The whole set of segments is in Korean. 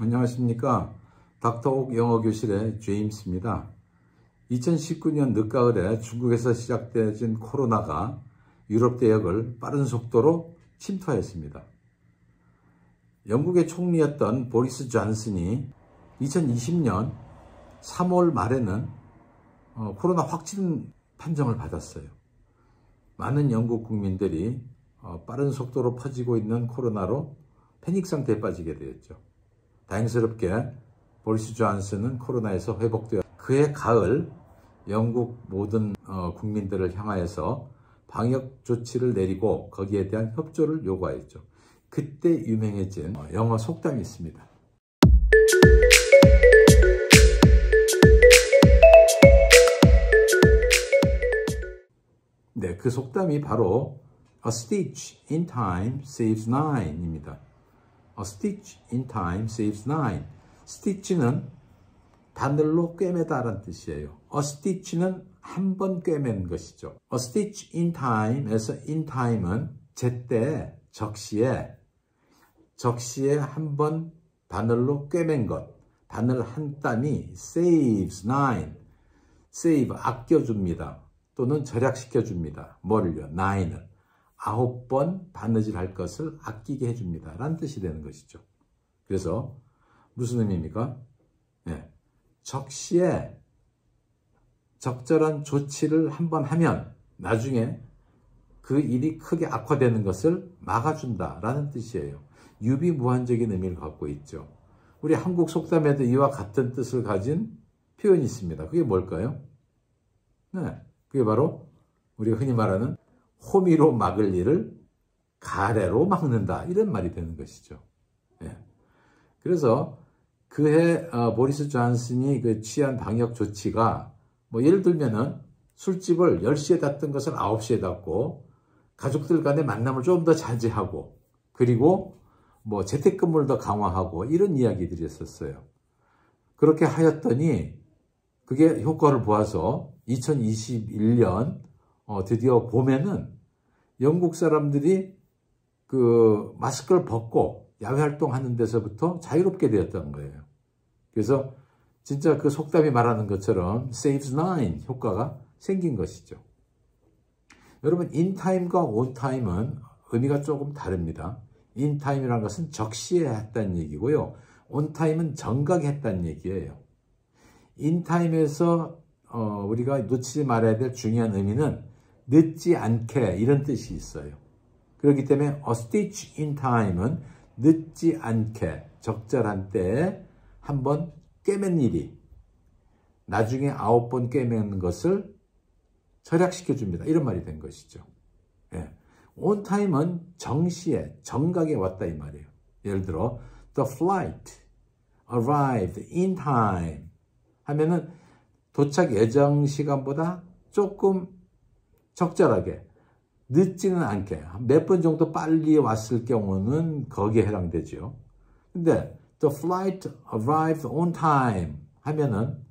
안녕하십니까. 닥터옥 영어교실의 제임스입니다. 2019년 늦가을에 중국에서 시작되어진 코로나가 유럽 대역을 빠른 속도로 침투하였습니다. 영국의 총리였던 보리스 존슨이 2020년 3월 말에는 코로나 확진 판정을 받았어요. 많은 영국 국민들이 빠른 속도로 퍼지고 있는 코로나로 패닉 상태에 빠지게 되었죠. 다행스럽게 보리스 존슨은 코로나에서 회복되어 그해 가을 영국 모든 국민들을 향하여서 방역 조치를 내리고 거기에 대한 협조를 요구하였죠. 그때 유명해진 영어 속담이 있습니다. 네, 그 속담이 바로 A stitch in time saves nine 입니다. A stitch in time saves nine. stitch는 바늘로 꿰매다라는 뜻이에요. A stitch는 한 번 꿰맨 것이죠. A stitch in time에서 in time은 제때, 적시에 한 번 바늘로 꿰맨 것. 바늘 한 땀이 saves nine. save, 아껴줍니다. 또는 절약시켜줍니다. 뭐를요? nine을. 9번 바느질 할 것을 아끼게 해줍니다. 라는 뜻이 되는 것이죠. 그래서 무슨 의미입니까? 네. 적시에 적절한 조치를 한번 하면 나중에 그 일이 크게 악화되는 것을 막아준다라는 뜻이에요. 유비무한적인 의미를 갖고 있죠. 우리 한국 속담에도 이와 같은 뜻을 가진 표현이 있습니다. 그게 뭘까요? 네, 그게 바로 우리가 흔히 말하는 호미로 막을 일을 가래로 막는다, 이런 말이 되는 것이죠. 네. 그래서 그해 보리스 존슨이 그 취한 방역 조치가 예를 들면은 술집을 10시에 닫던 것을 9시에 닫고 가족들 간의 만남을 좀 더 자제하고 그리고 재택근무를 더 강화하고 이런 이야기들이었어요. 그렇게 하였더니 그게 효과를 보아서 2021년 드디어 봄에는 영국 사람들이 그 마스크를 벗고 야외 활동하는 데서부터 자유롭게 되었던 거예요. 그래서 진짜 그 속담이 말하는 것처럼 saves nine 효과가 생긴 것이죠. 여러분, in time과 on time은 의미가 조금 다릅니다. in time이라는 것은 적시에 했다는 얘기고요. on time은 정각에 했다는 얘기예요. in time에서 우리가 놓치지 말아야 될 중요한 의미는 늦지 않게, 이런 뜻이 있어요. 그렇기 때문에 a stitch in time은 늦지 않게 적절한 때에 한번 꿰맨 일이 나중에 9번 꿰맨 것을 절약시켜 줍니다. 이런 말이 된 것이죠. 예. on time은 정시에, 정각에 왔다 이 말이에요. 예를 들어 the flight arrived in time 하면은 도착 예정 시간보다 조금 적절하게, 늦지는 않게 몇 분 정도 빨리 왔을 경우는 거기에 해당되죠. 근데 the flight arrived on time 하면은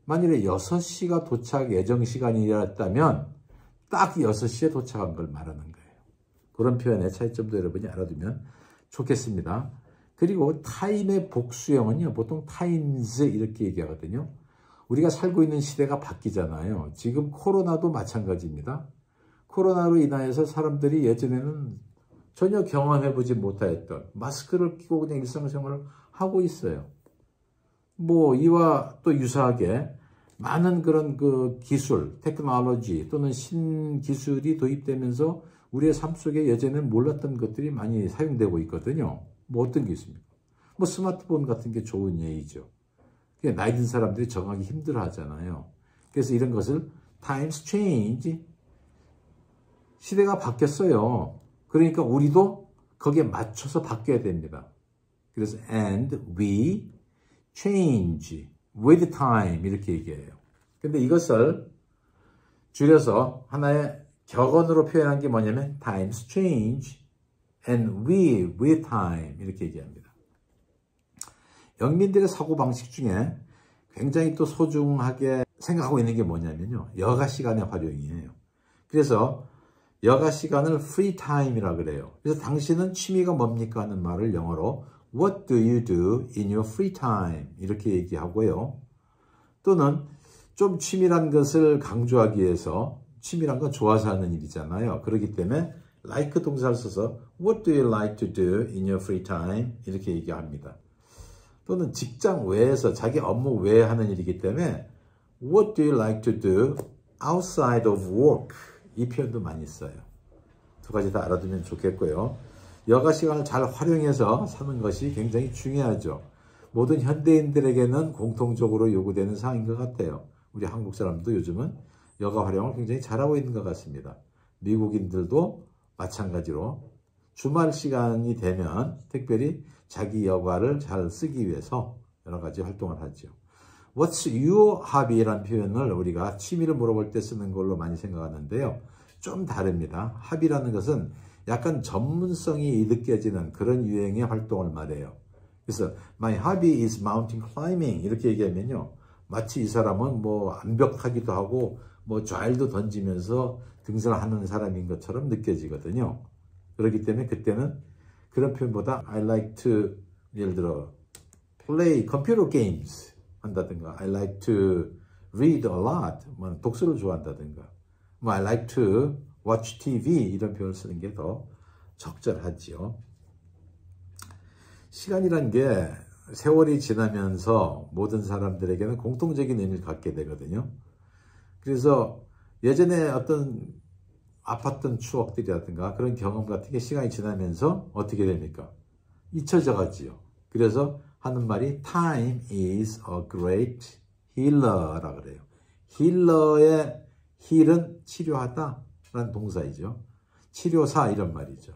만일에 6시가 도착 예정 시간이었다면 딱 6시에 도착한 걸 말하는 거예요. 그런 표현의 차이점도 여러분이 알아두면 좋겠습니다. 그리고 타임의 복수형은요, 보통 times 이렇게 얘기하거든요. 우리가 살고 있는 시대가 바뀌잖아요. 지금 코로나도 마찬가지입니다. 코로나로 인하여서 사람들이 예전에는 전혀 경험해보지 못하였던 마스크를 끼고 그냥 일상생활을 하고 있어요. 이와 또 유사하게 많은 그런 그 기술, 테크놀로지 또는 신기술이 도입되면서 우리의 삶 속에 예전에는 몰랐던 것들이 많이 사용되고 있거든요. 어떤 게 있습니까? 스마트폰 같은 게 좋은 예이죠. 나이 든 사람들이 적응하기 힘들어 하잖아요. 그래서 이런 것을 times change, 시대가 바뀌었어요. 그러니까 우리도 거기에 맞춰서 바뀌어야 됩니다. 그래서 and we change with time 이렇게 얘기해요. 근데 이것을 줄여서 하나의 격언으로 표현한 게 뭐냐면 times change and we with time 이렇게 얘기합니다. 영민들의 사고방식 중에 굉장히 또 소중하게 생각하고 있는 게 뭐냐면요, 여가 시간의 활용이에요. 그래서 여가 시간을 free time이라 그래요. 그래서 당신은 취미가 뭡니까 하는 말을 영어로 What do you do in your free time? 이렇게 얘기하고요. 또는 좀 치밀한 것을 강조하기 위해서 취미란 건 좋아서 하는 일이잖아요. 그렇기 때문에 like 동사를 써서 What do you like to do in your free time? 이렇게 얘기합니다. 또는 직장 외에서 자기 업무 외에 하는 일이기 때문에 What do you like to do outside of work? 이 표현도 많이 써요. 두 가지 다 알아두면 좋겠고요. 여가 시간을 잘 활용해서 사는 것이 굉장히 중요하죠. 모든 현대인들에게는 공통적으로 요구되는 사항인 것 같아요. 우리 한국 사람도 요즘은 여가 활용을 굉장히 잘하고 있는 것 같습니다. 미국인들도 마찬가지로 주말 시간이 되면 특별히 자기 여가를 잘 쓰기 위해서 여러 가지 활동을 하죠. What's your hobby라는 표현을 우리가 취미를 물어볼 때 쓰는 걸로 많이 생각하는데요. 좀 다릅니다. hobby라는 것은 약간 전문성이 느껴지는 그런 유형의 활동을 말해요. 그래서 My hobby is mountain climbing 이렇게 얘기하면요. 마치 이 사람은 뭐 암벽하기도 하고 뭐 좌일도 던지면서 등산하는 사람인 것처럼 느껴지거든요. 그렇기 때문에 그때는 그런 표현보다 I like to 예를 들어 play computer games 한다든가 I like to read a lot 뭐 독서를 좋아한다든가 뭐 I like to watch TV 이런 표현을 쓰는 게 더 적절하지요. 시간이란 게 세월이 지나면서 모든 사람들에게는 공통적인 의미를 갖게 되거든요. 그래서 예전에 어떤 아팠던 추억들이라든가 그런 경험 같은 게 시간이 지나면서 어떻게 됩니까? 잊혀져 가지요. 그래서 하는 말이 Time is a great healer라 그래요. 힐러의 힐은 치료하다 라는 동사이죠. 치료사 이런 말이죠.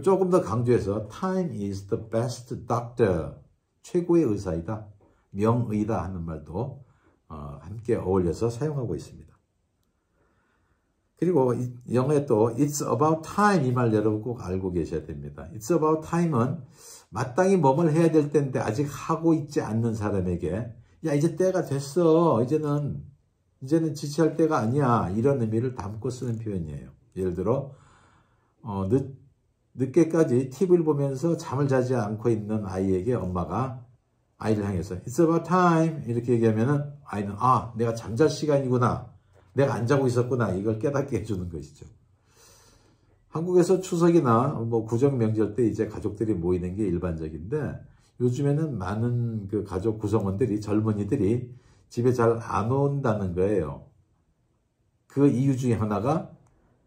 조금 더 강조해서 Time is the best doctor. 최고의 의사이다. 명의다 하는 말도 함께 어울려서 사용하고 있습니다. 그리고 영어에 또 It's about time 이 말 여러분 꼭 알고 계셔야 됩니다. It's about time은 마땅히 뭐뭘 해야 될 때인데 아직 하고 있지 않는 사람에게 야 이제 때가 됐어. 이제는 지체할 때가 아니야. 이런 의미를 담고 쓰는 표현이에요. 예를 들어 늦게까지 TV를 보면서 잠을 자지 않고 있는 아이에게 엄마가 아이를 향해서 It's about time 이렇게 얘기하면은 아이는 내가 잠잘 시간이구나. 내가 안 자고 있었구나. 이걸 깨닫게 해주는 것이죠. 한국에서 추석이나 뭐 구정 명절 때 이제 가족들이 모이는 게 일반적인데 요즘에는 많은 그 가족 구성원들이 젊은이들이 집에 잘 안 온다는 거예요. 그 이유 중에 하나가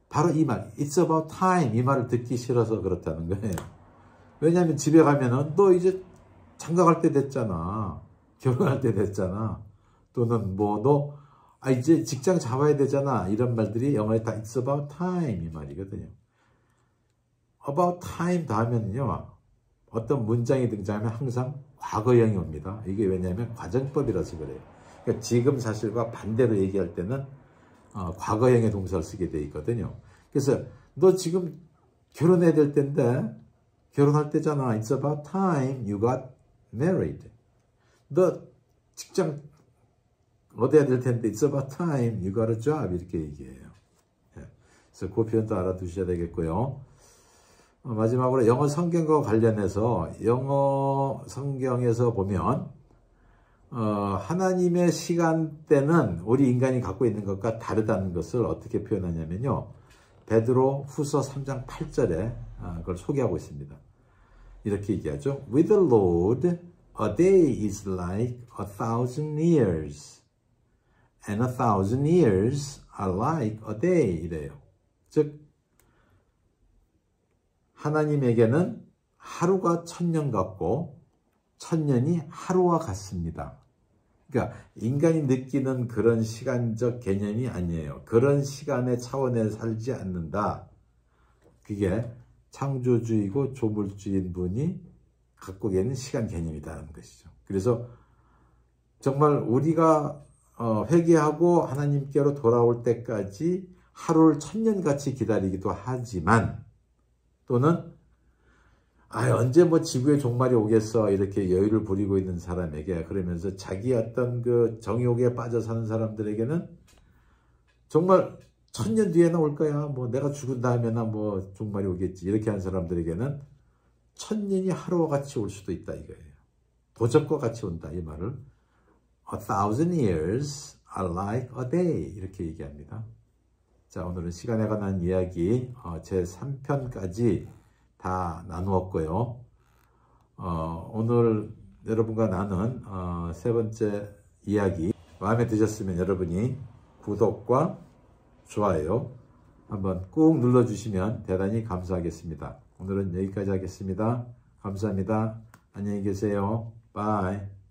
바로 이 말, It's about time 이 말을 듣기 싫어서 그렇다는 거예요. 왜냐하면 집에 가면은 너 이제 장가갈 때 됐잖아. 결혼할 때 됐잖아. 또는 뭐 너 이제 직장 잡아야 되잖아. 이런 말들이 영어에 다 It's about time 이 말이거든요. About time 다음에는요. 어떤 문장이 등장하면 항상 과거형이 옵니다. 이게 왜냐하면 과정법이라서 그래요. 그러니까 지금 사실과 반대로 얘기할 때는 과거형의 동사를 쓰게 돼 있거든요. 그래서 너 지금 결혼해야 될 때인데 결혼할 때잖아. It's about time you got married. 너 직장 얻어야 될 텐데 It's about time you got a job 이렇게 얘기해요. 그래서 그 표현도 알아두셔야 되겠고요. 마지막으로 영어 성경과 관련해서 영어 성경에서 보면 하나님의 시간대는 우리 인간이 갖고 있는 것과 다르다는 것을 어떻게 표현하냐면요. 베드로 후서 3장 8절에 그걸 소개하고 있습니다. 이렇게 얘기하죠. With the Lord, a day is like 1,000 years, and 1,000 years are like a day 이래요. 즉 하나님에게는 하루가 1,000년 같고 1,000년이 하루와 같습니다. 그러니까 인간이 느끼는 그런 시간적 개념이 아니에요. 그런 시간의 차원에 살지 않는다. 그게 창조주의고 조물주의인 분이 갖고 계는 시간 개념이라는 것이죠. 그래서 정말 우리가 회개하고 하나님께로 돌아올 때까지 하루를 1,000년같이 기다리기도 하지만 또는 언제 뭐 지구의 종말이 오겠어 이렇게 여유를 부리고 있는 사람에게 그러면서 자기 어떤 그 정욕에 빠져 사는 사람들에게는 정말 1,000년 뒤에나 올 거야 뭐 내가 죽은 다음에나 뭐 종말이 오겠지 이렇게 하는 사람들에게는 천년이 하루와 같이 올 수도 있다 이거예요. 도적과 같이 온다 이 말을 1,000 years are like a day 이렇게 얘기합니다. 자, 오늘은 시간에 관한 이야기 제 3편까지 다 나누었고요. 오늘 여러분과 나눈 세 번째 이야기 마음에 드셨으면 여러분이 구독과 좋아요 한번 꾹 눌러주시면 대단히 감사하겠습니다. 오늘은 여기까지 하겠습니다. 감사합니다. 안녕히 계세요. 바이.